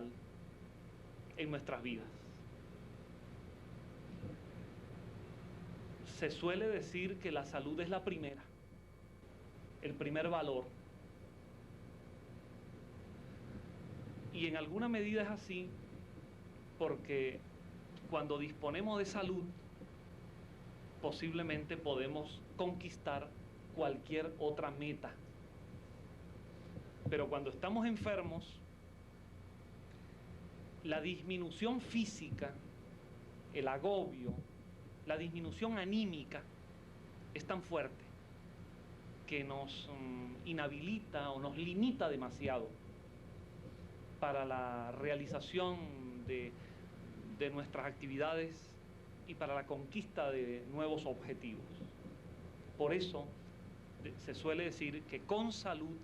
integral en nuestras vidas. Se suele decir que la salud es la primera, el primer valor. Y en alguna medida es así, porque cuando disponemos de salud, posiblemente podemos conquistar cualquier otra meta. Pero cuando estamos enfermos, la disminución física, el agobio, la disminución anímica es tan fuerte que nos inhabilita o nos limita demasiado para la realización de nuestras actividades y para la conquista de nuevos objetivos. Por eso se suele decir que con salud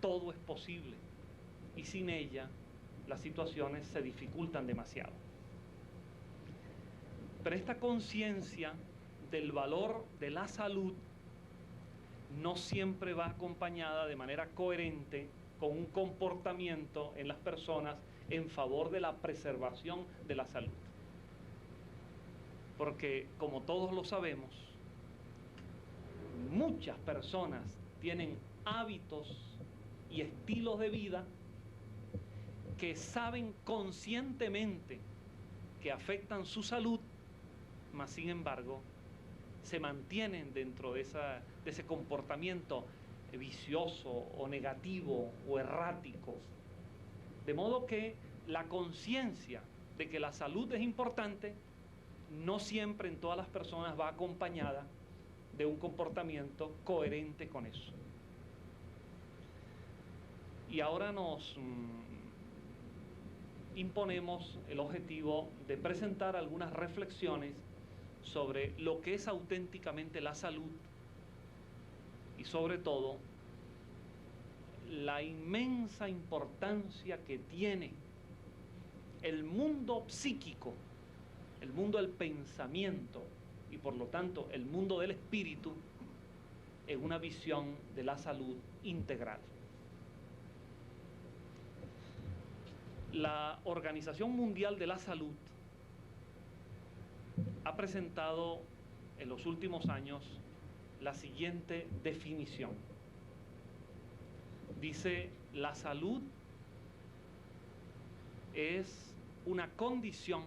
todo es posible y sin ella las situaciones se dificultan demasiado. Pero esta conciencia del valor de la salud no siempre va acompañada de manera coherente con un comportamiento en las personas en favor de la preservación de la salud. Porque, como todos lo sabemos, muchas personas tienen hábitos y estilos de vida que saben conscientemente que afectan su salud, mas sin embargo se mantienen dentro de ese comportamiento vicioso o negativo o errático. De modo que la conciencia de que la salud es importante no siempre en todas las personas va acompañada de un comportamiento coherente con eso. Y ahora nos imponemos el objetivo de presentar algunas reflexiones sobre lo que es auténticamente la salud y sobre todo la inmensa importancia que tiene el mundo psíquico, el mundo del pensamiento y por lo tanto el mundo del espíritu en una visión de la salud integral. La Organización Mundial de la Salud ha presentado en los últimos años la siguiente definición. Dice: la salud es una condición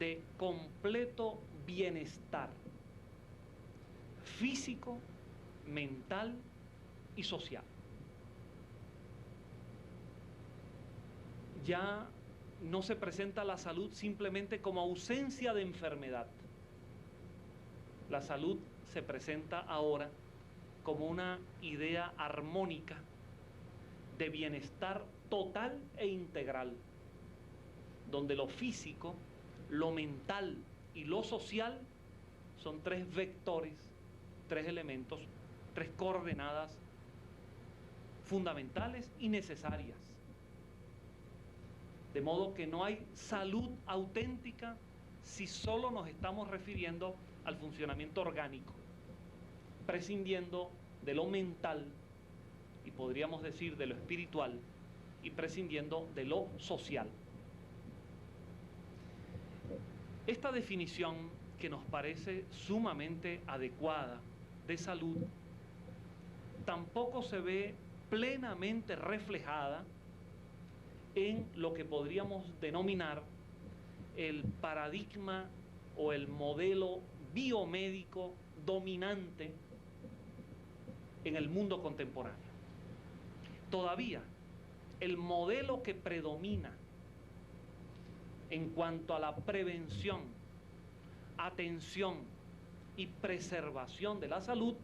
de completo bienestar físico, mental y social. Ya no se presenta la salud simplemente como ausencia de enfermedad. La salud se presenta ahora como una idea armónica de bienestar total e integral, donde lo físico, lo mental y lo social son tres vectores, tres elementos, tres coordenadas fundamentales y necesarias. De modo que no hay salud auténtica si solo nos estamos refiriendo al funcionamiento orgánico, prescindiendo de lo mental y podríamos decir de lo espiritual y prescindiendo de lo social. Esta definición, que nos parece sumamente adecuada de salud, tampoco se ve plenamente reflejada en lo que podríamos denominar el paradigma o el modelo biomédico dominante en el mundo contemporáneo. Todavía el modelo que predomina en cuanto a la prevención, atención y preservación de la salud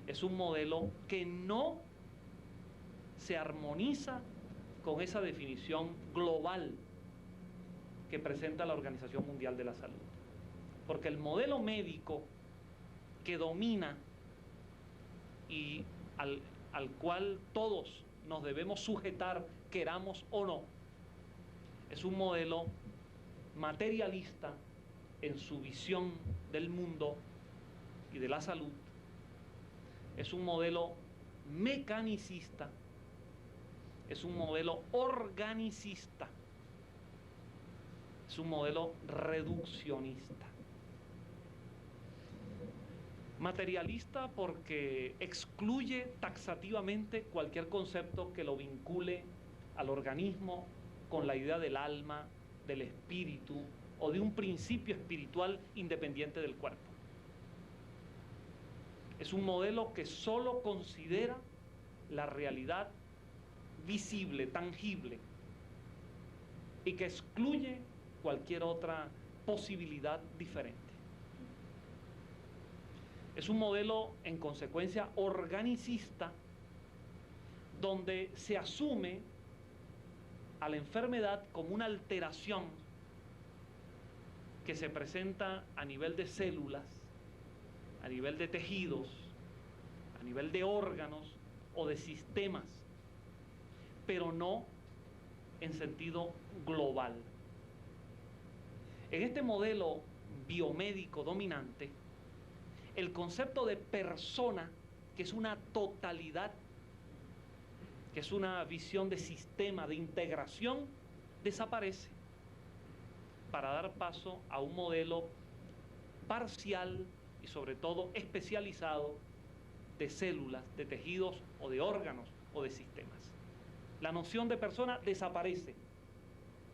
es un modelo que no se armoniza con esa definición global que presenta la Organización Mundial de la Salud. Porque el modelo médico que domina y al cual todos nos debemos sujetar, queramos o no, es un modelo materialista en su visión del mundo y de la salud. Es un modelo mecanicista es un modelo organicista, es un modelo reduccionista. Materialista porque excluye taxativamente cualquier concepto que lo vincule al organismo con la idea del alma, del espíritu o de un principio espiritual independiente del cuerpo. Es un modelo que solo considera la realidad visible, tangible, y que excluye cualquier otra posibilidad diferente. Es un modelo, en consecuencia, organicista, donde se asume a la enfermedad como una alteración que se presenta a nivel de células, a nivel de tejidos, a nivel de órganos o de sistemas, pero no en sentido global. En este modelo biomédico dominante, el concepto de persona, que es una totalidad, que es una visión de sistema, de integración, desaparece para dar paso a un modelo parcial y sobre todo especializado de células, de tejidos o de órganos o de sistemas. La noción de persona desaparece.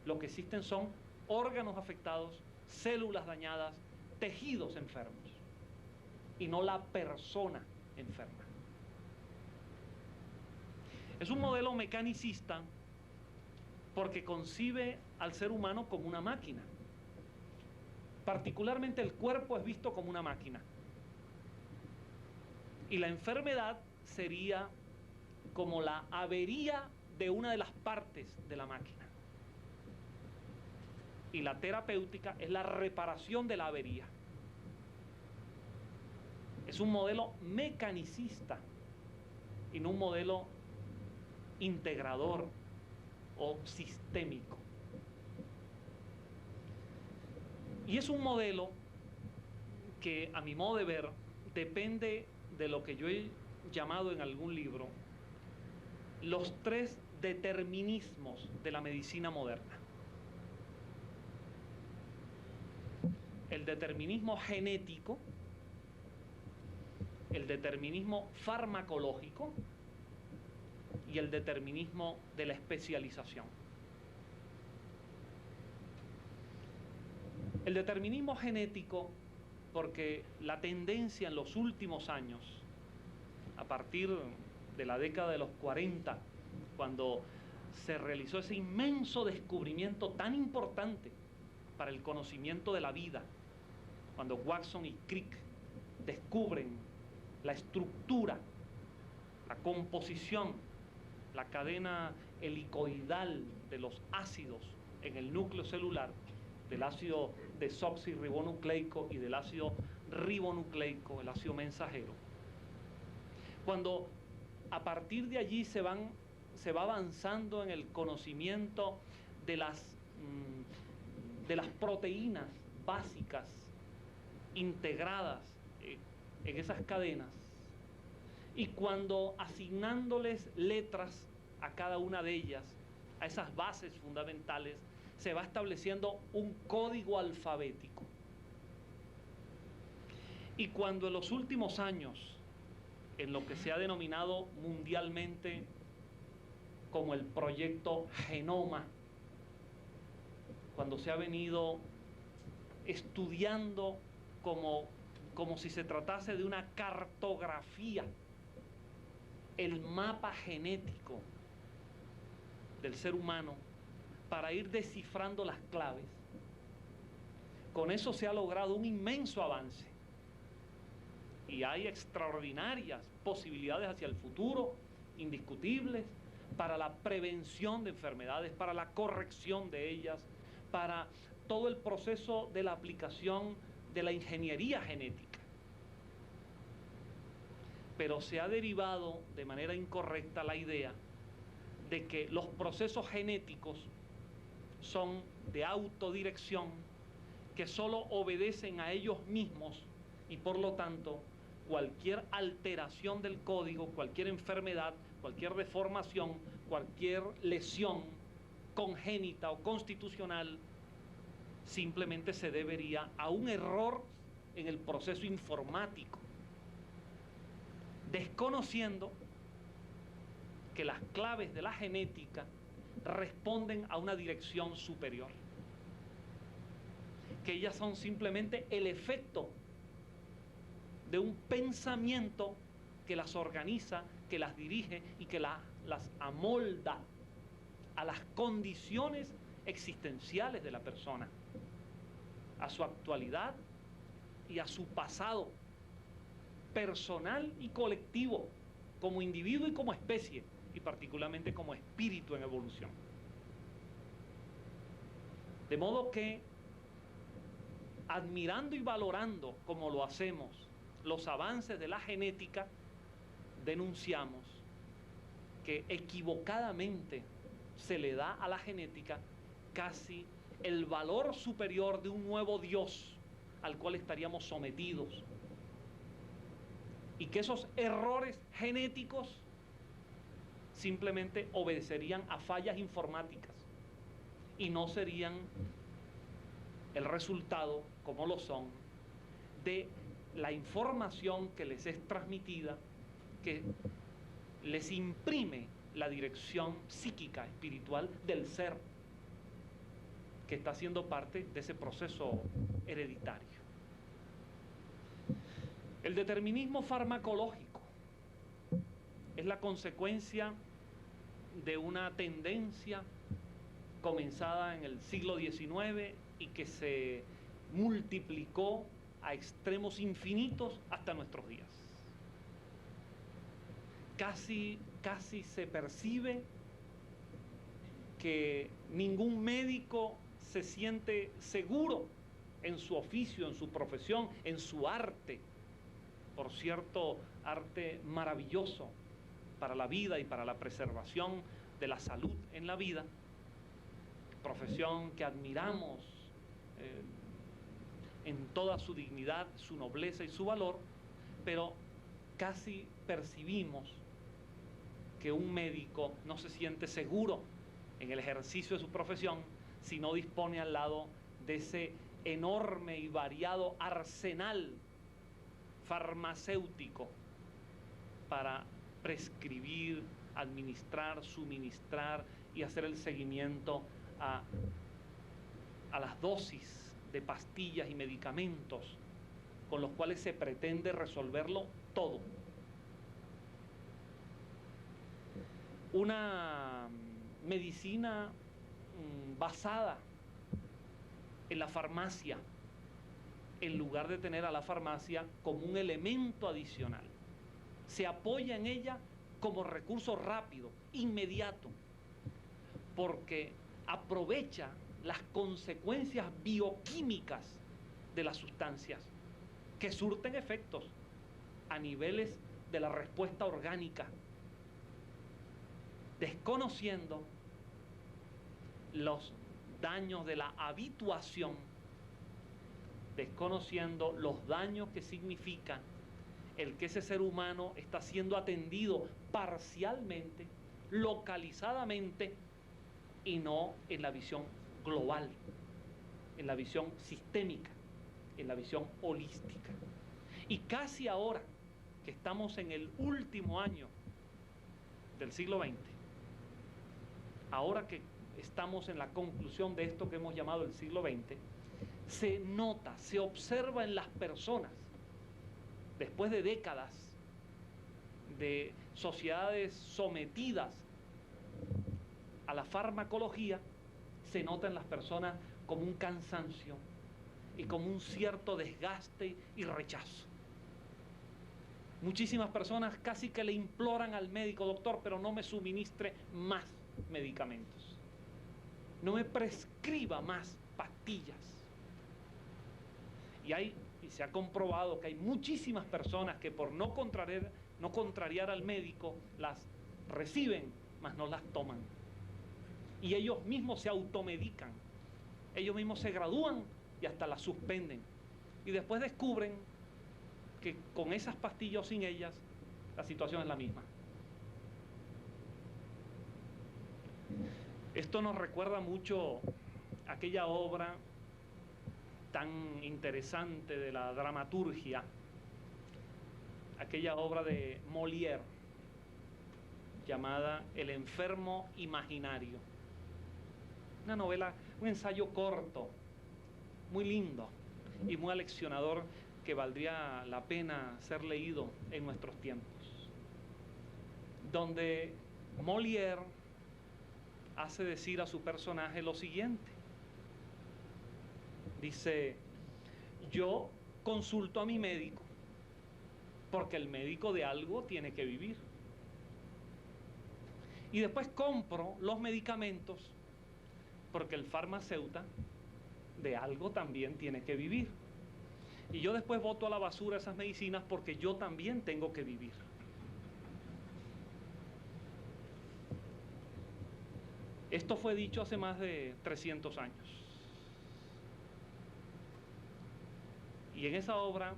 Lo que existen son órganos afectados, células dañadas, tejidos enfermos, y no la persona enferma. Es un modelo mecanicista porque concibe al ser humano como una máquina. Particularmente el cuerpo es visto como una máquina. Y la enfermedad sería como la avería de una de las partes de la máquina. Y la terapéutica es la reparación de la avería. Es un modelo mecanicista y no un modelo integrador o sistémico. Y es un modelo que, a mi modo de ver, depende de lo que yo he llamado en algún libro los 3 determinismos de la medicina moderna. El determinismo genético, el determinismo farmacológico y el determinismo de la especialización. El determinismo genético, porque la tendencia en los últimos años, a partir de la década de los 40, cuando se realizó ese inmenso descubrimiento tan importante para el conocimiento de la vida, cuando Watson y Crick descubren la estructura, la composición, la cadena helicoidal de los ácidos en el núcleo celular, del ácido desoxirribonucleico y del ácido ribonucleico, el ácido mensajero. Cuando a partir de allí se va avanzando en el conocimiento de las proteínas básicas integradas en esas cadenas, y cuando asignándoles letras a cada una de ellas, a esas bases fundamentales, se va estableciendo un código alfabético. Y cuando en los últimos años, en lo que se ha denominado mundialmente como el proyecto Genoma, cuando se ha venido estudiando como si se tratase de una cartografía, el mapa genético del ser humano, para ir descifrando las claves, con eso se ha logrado un inmenso avance. Y hay extraordinarias posibilidades hacia el futuro, indiscutibles, para la prevención de enfermedades, para la corrección de ellas, para todo el proceso de la aplicación de la ingeniería genética. Pero se ha derivado de manera incorrecta la idea de que los procesos genéticos son de autodirección, que solo obedecen a ellos mismos y por lo tanto cualquier alteración del código, cualquier enfermedad, cualquier deformación, cualquier lesión congénita o constitucional simplemente se debería a un error en el proceso informático, desconociendo que las claves de la genética responden a una dirección superior, que ellas son simplemente el efecto de un pensamiento que las organiza, que las dirige y que las amolda a las condiciones existenciales de la persona, a su actualidad y a su pasado personal y colectivo, como individuo y como especie, y particularmente como espíritu en evolución. De modo que, admirando y valorando, como lo hacemos, los avances de la genética, denunciamos que equivocadamente se le da a la genética casi el valor superior de un nuevo Dios al cual estaríamos sometidos, y que esos errores genéticos simplemente obedecerían a fallas informáticas y no serían el resultado, como lo son, de la información que les es transmitida, que les imprime la dirección psíquica, espiritual del ser, que está siendo parte de ese proceso hereditario. El determinismo farmacológico es la consecuencia de una tendencia comenzada en el siglo XIX y que se multiplicó a extremos infinitos hasta nuestros días. Casi se percibe que ningún médico se siente seguro en su oficio, en su profesión, en su arte. Por cierto, arte maravilloso para la vida y para la preservación de la salud en la vida, profesión que admiramos en toda su dignidad, su nobleza y su valor, pero casi percibimos que un médico no se siente seguro en el ejercicio de su profesión si no dispone al lado de ese enorme y variado arsenal farmacéutico para prescribir, administrar, suministrar y hacer el seguimiento a las dosis de pastillas y medicamentos con los cuales se pretende resolverlo todo. Una medicina basada en la farmacia, en lugar de tener a la farmacia como un elemento adicional. Se apoya en ella como recurso rápido, inmediato, porque aprovecha las consecuencias bioquímicas de las sustancias que surten efectos a niveles de la respuesta orgánica, desconociendo los daños de la habituación, desconociendo los daños que significa el que ese ser humano está siendo atendido parcialmente, localizadamente, y no en la visión global, en la visión sistémica, en la visión holística. Y casi ahora que estamos en el último año del siglo XX, ahora que estamos en la conclusión de esto que hemos llamado el siglo XX, se nota, se observa en las personas, después de décadas de sociedades sometidas a la farmacología, se nota en las personas como un cansancio y como un cierto desgaste y rechazo. Muchísimas personas casi que le imploran al médico: doctor, pero no me suministre más medicamentos, no me prescriba más pastillas. Y se ha comprobado que hay muchísimas personas que por no contrariar al médico las reciben, mas no las toman. Y ellos mismos se automedican, ellos mismos se gradúan y hasta las suspenden. Y después descubren que con esas pastillas o sin ellas, la situación es la misma. Esto nos recuerda mucho aquella obra tan interesante de la dramaturgia, aquella obra de Molière llamada El enfermo imaginario. Una novela, un ensayo corto, muy lindo y muy aleccionador, que valdría la pena ser leído en nuestros tiempos, donde Molière hace decir a su personaje lo siguiente. Dice: yo consulto a mi médico porque el médico de algo tiene que vivir. Y después compro los medicamentos porque el farmacéutico de algo también tiene que vivir. Y yo después boto a la basura esas medicinas porque yo también tengo que vivir. Esto fue dicho hace más de 300 años. Y en esa obra,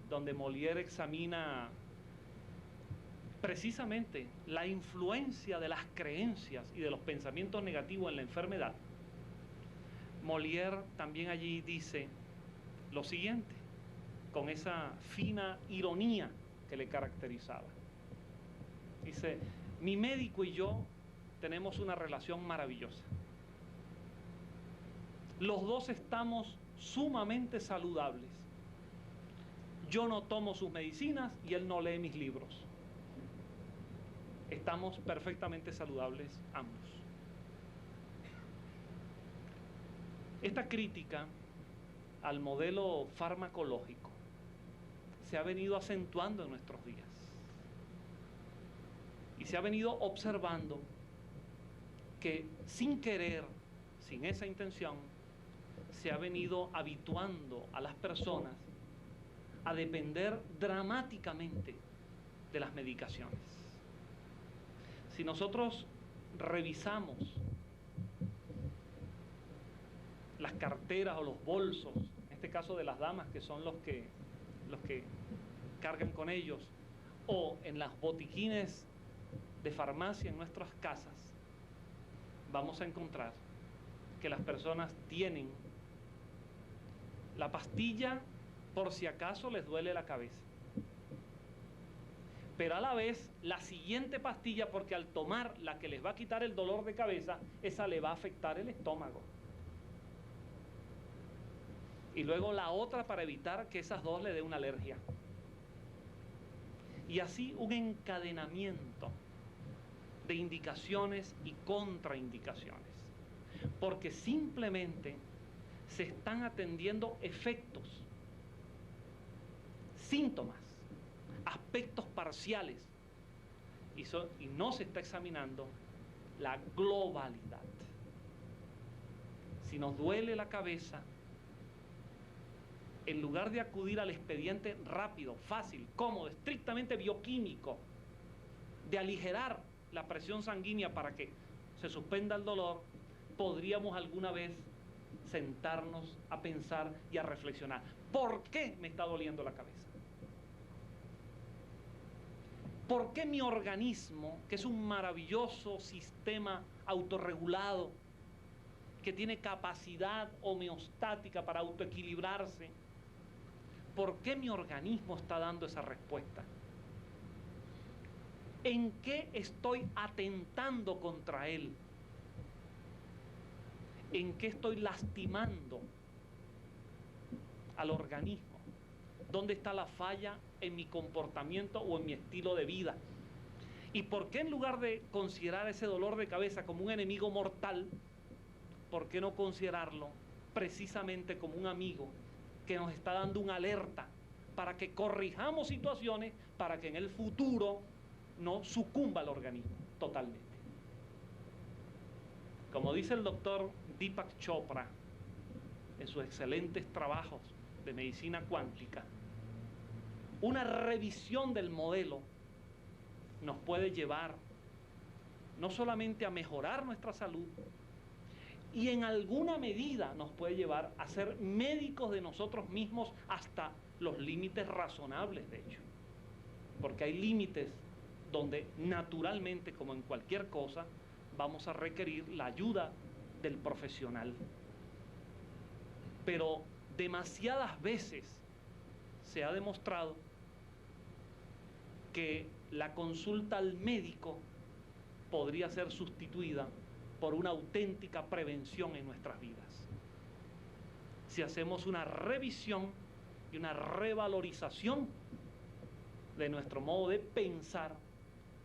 donde Molière examina precisamente la influencia de las creencias y de los pensamientos negativos en la enfermedad, Molière también allí dice lo siguiente, con esa fina ironía que le caracterizaba. Dice: mi médico y yo tenemos una relación maravillosa. Los dos estamos sumamente saludables. Yo no tomo sus medicinas y él no lee mis libros. Estamos perfectamente saludables ambos. Esta crítica al modelo farmacológico se ha venido acentuando en nuestros días y se ha venido observando que sin querer, sin esa intención, se ha venido habituando a las personas a depender dramáticamente de las medicaciones. Si nosotros revisamos las carteras o los bolsos, en este caso de las damas, que son los que cargan con ellos, o en las botiquines de farmacia en nuestras casas, vamos a encontrar que las personas tienen la pastilla por si acaso les duele la cabeza, pero a la vez la siguiente pastilla porque al tomar la que les va a quitar el dolor de cabeza, esa le va a afectar el estómago. Y luego la otra para evitar que esas dos le dé una alergia. Y así un encadenamiento de indicaciones y contraindicaciones, porque simplemente se están atendiendo efectos, síntomas, aspectos parciales, y no se está examinando la globalidad. Si nos duele la cabeza, en lugar de acudir al expediente rápido, fácil, cómodo, estrictamente bioquímico, de aligerar la presión sanguínea para que se suspenda el dolor, podríamos alguna vez sentarnos a pensar y a reflexionar. ¿Por qué me está doliendo la cabeza? ¿Por qué mi organismo, que es un maravilloso sistema autorregulado, que tiene capacidad homeostática para autoequilibrarse, por qué mi organismo está dando esa respuesta? ¿En qué estoy atentando contra él? ¿En qué estoy lastimando al organismo? ¿Dónde está la falla en mi comportamiento o en mi estilo de vida? ¿Y por qué en lugar de considerar ese dolor de cabeza como un enemigo mortal, por qué no considerarlo precisamente como un amigo que nos está dando una alerta para que corrijamos situaciones para que en el futuro no sucumba el organismo totalmente? Como dice el doctor Deepak Chopra en sus excelentes trabajos de medicina cuántica, una revisión del modelo nos puede llevar no solamente a mejorar nuestra salud, y en alguna medida nos puede llevar a ser médicos de nosotros mismos hasta los límites razonables, de hecho. Porque hay límites donde naturalmente, como en cualquier cosa, vamos a requerir la ayuda del profesional. Pero demasiadas veces se ha demostrado que la consulta al médico podría ser sustituida por una auténtica prevención en nuestras vidas. Si hacemos una revisión y una revalorización de nuestro modo de pensar,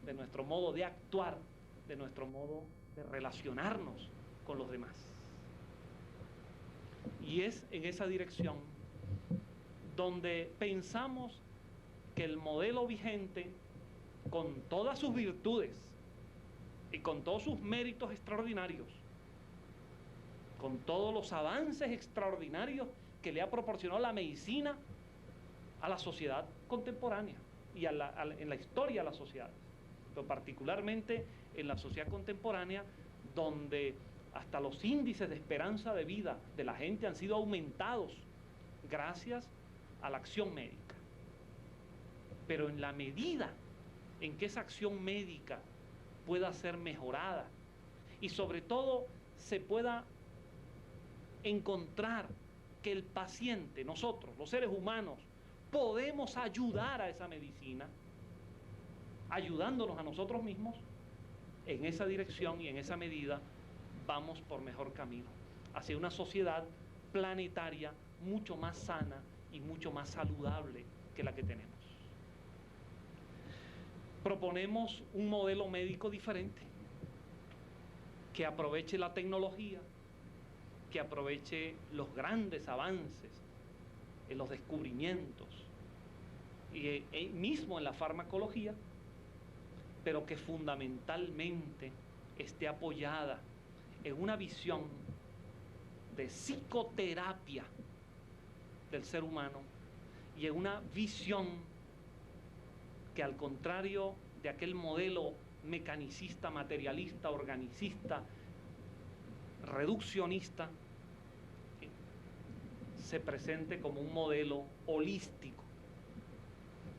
de nuestro modo de actuar, de nuestro modo de relacionarnos con los demás. Y es en esa dirección donde pensamos que el modelo vigente, con todas sus virtudes y con todos sus méritos extraordinarios, con todos los avances extraordinarios que le ha proporcionado la medicina a la sociedad contemporánea y en la historia de las sociedades, pero particularmente en la sociedad contemporánea, donde hasta los índices de esperanza de vida de la gente han sido aumentados gracias a la acción médica. Pero en la medida en que esa acción médica pueda ser mejorada y sobre todo se pueda encontrar que el paciente, nosotros, los seres humanos, podemos ayudar a esa medicina, ayudándonos a nosotros mismos, en esa dirección y en esa medida vamos por mejor camino, hacia una sociedad planetaria mucho más sana y mucho más saludable que la que tenemos. Proponemos un modelo médico diferente, que aproveche la tecnología, que aproveche los grandes avances en los descubrimientos y mismo en la farmacología, pero que fundamentalmente esté apoyada en una visión de psicoterapia del ser humano y en una visión que, al contrario de aquel modelo mecanicista, materialista, organicista, reduccionista, se presente como un modelo holístico,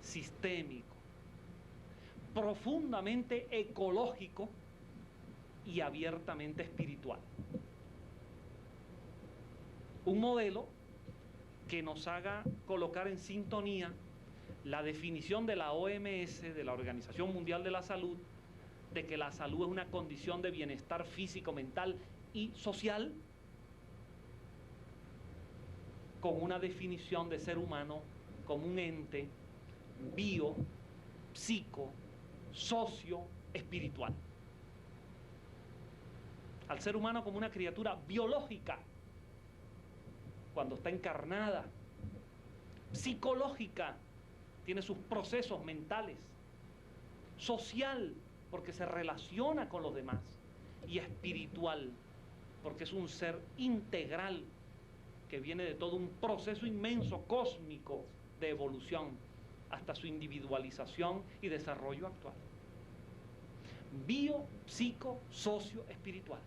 sistémico, profundamente ecológico y abiertamente espiritual. Un modelo que nos haga colocar en sintonía la definición de la OMS, de la Organización Mundial de la Salud, de que la salud es una condición de bienestar físico, mental y social, con una definición de ser humano como un ente bio, psico, socio, espiritual. Al ser humano como una criatura biológica, cuando está encarnada, psicológica, tiene sus procesos mentales, social, porque se relaciona con los demás, y espiritual, porque es un ser integral que viene de todo un proceso inmenso, cósmico, de evolución, hasta su individualización y desarrollo actual. Bio, psico, socio, espiritual.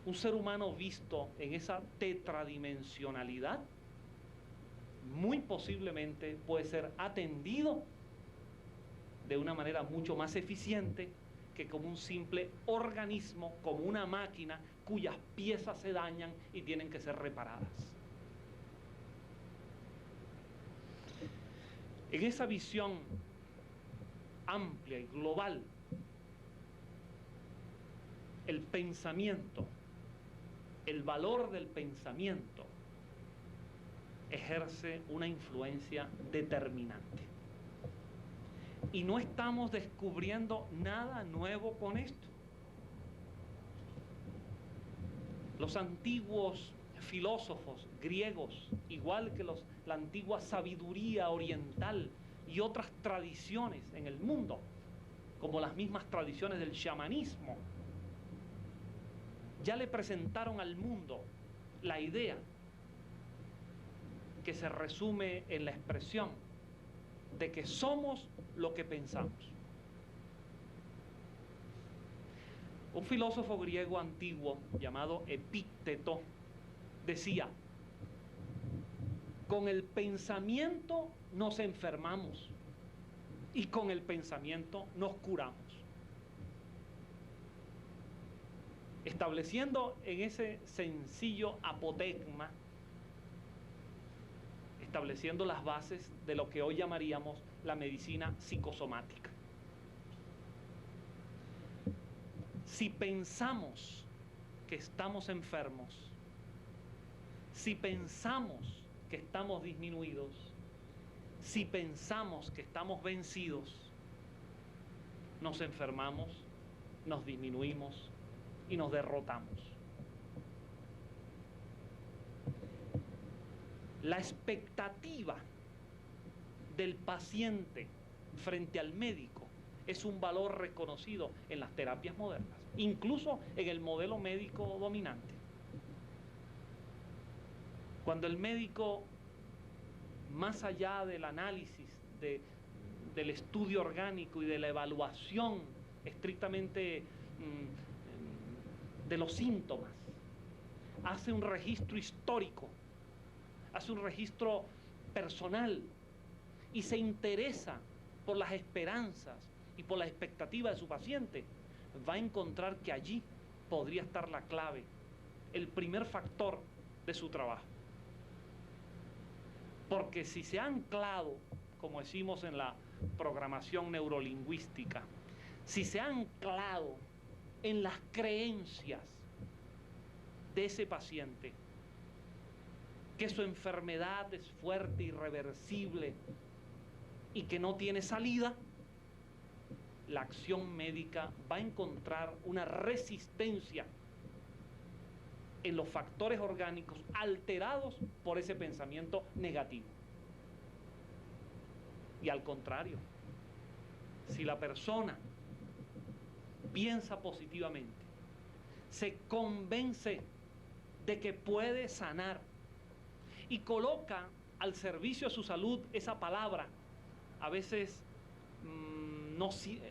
Un ser humano visto en esa tetradimensionalidad muy posiblemente puede ser atendido de una manera mucho más eficiente que como un simple organismo, como una máquina cuyas piezas se dañan y tienen que ser reparadas. En esa visión amplia y global, el pensamiento, el valor del pensamiento, ejerce una influencia determinante. Y no estamos descubriendo nada nuevo con esto. Los antiguos filósofos griegos, igual que la antigua sabiduría oriental y otras tradiciones en el mundo, como las mismas tradiciones del chamanismo, ya le presentaron al mundo la idea que se resume en la expresión de que somos lo que pensamos. Un filósofo griego antiguo llamado Epícteto decía: con el pensamiento nos enfermamos y con el pensamiento nos curamos. estableciendo en ese sencillo apotegma, estableciendo las bases de lo que hoy llamaríamos la medicina psicosomática. Si pensamos que estamos enfermos, si pensamos que estamos disminuidos, si pensamos que estamos vencidos, nos enfermamos, nos disminuimos y nos derrotamos. La expectativa del paciente frente al médico es un valor reconocido en las terapias modernas, incluso en el modelo médico dominante. Cuando el médico, más allá del análisis, del estudio orgánico y de la evaluación estrictamente de los síntomas, hace un registro histórico, hace un registro personal y se interesa por las esperanzas y por la expectativa de su paciente, va a encontrar que allí podría estar la clave, el primer factor de su trabajo. Porque si se ha anclado, como decimos en la programación neurolingüística, si se ha anclado en las creencias de ese paciente, que su enfermedad es fuerte, irreversible y que no tiene salida, la acción médica va a encontrar una resistencia en los factores orgánicos alterados por ese pensamiento negativo. Y al contrario, si la persona piensa positivamente, se convence de que puede sanar y coloca al servicio de su salud esa palabra, a veces no,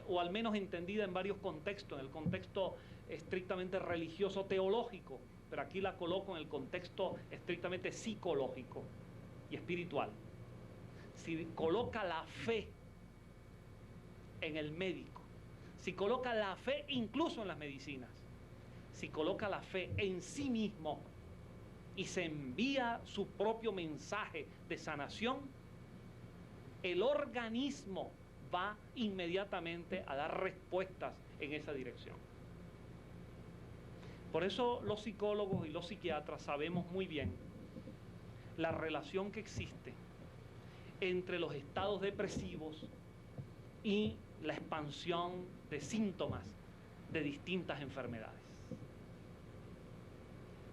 o al menos entendida en varios contextos, en el contexto estrictamente religioso teológico, pero aquí la coloco en el contexto estrictamente psicológico y espiritual. Si coloca la fe en el médico, si coloca la fe incluso en las medicinas, si coloca la fe en sí mismo y se envía su propio mensaje de sanación, el organismo va inmediatamente a dar respuestas en esa dirección. Por eso los psicólogos y los psiquiatras sabemos muy bien la relación que existe entre los estados depresivos y la expansión de síntomas de distintas enfermedades.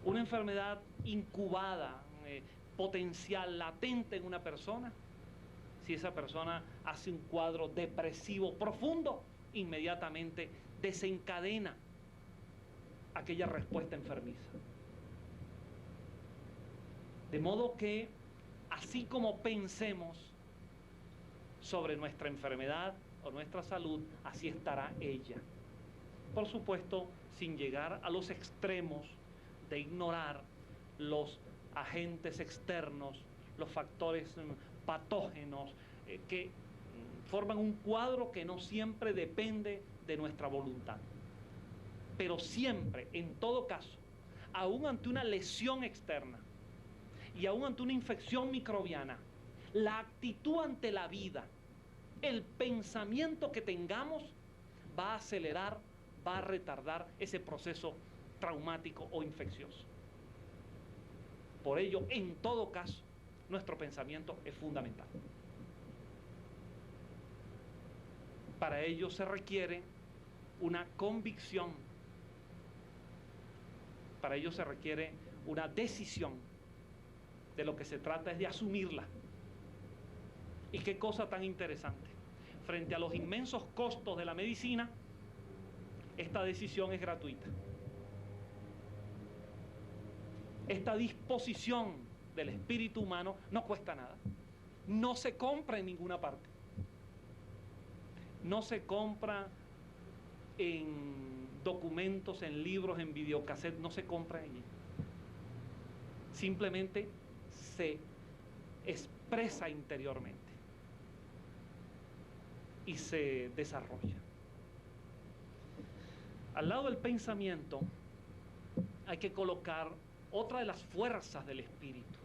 Una enfermedad incubada, potencial, latente en una persona, si esa persona hace un cuadro depresivo profundo, inmediatamente desencadena aquella respuesta enfermiza. De modo que, así como pensemos sobre nuestra enfermedad o nuestra salud, así estará ella. Por supuesto, sin llegar a los extremos de ignorar los agentes externos, los factores patógenos que forman un cuadro que no siempre depende de nuestra voluntad. Pero siempre, en todo caso, aún ante una lesión externa y aún ante una infección microbiana, la actitud ante la vida, el pensamiento que tengamos va a acelerar, va a retardar ese proceso traumático o infeccioso. Por ello, en todo caso, nuestro pensamiento es fundamental. Para ello se requiere una convicción, para ello se requiere una decisión. De lo que se trata es de asumirla. Y qué cosa tan interesante. Frente a los inmensos costos de la medicina, esta decisión es gratuita. Esta disposición del espíritu humano no cuesta nada. No se compra en ninguna parte. No se compra en documentos, en libros, en videocassette, no se compra allí. Simplemente se expresa interiormente y se desarrolla. Al lado del pensamiento hay que colocar otra de las fuerzas del espíritu,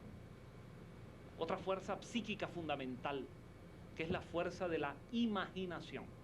otra fuerza psíquica fundamental, que es la fuerza de la imaginación.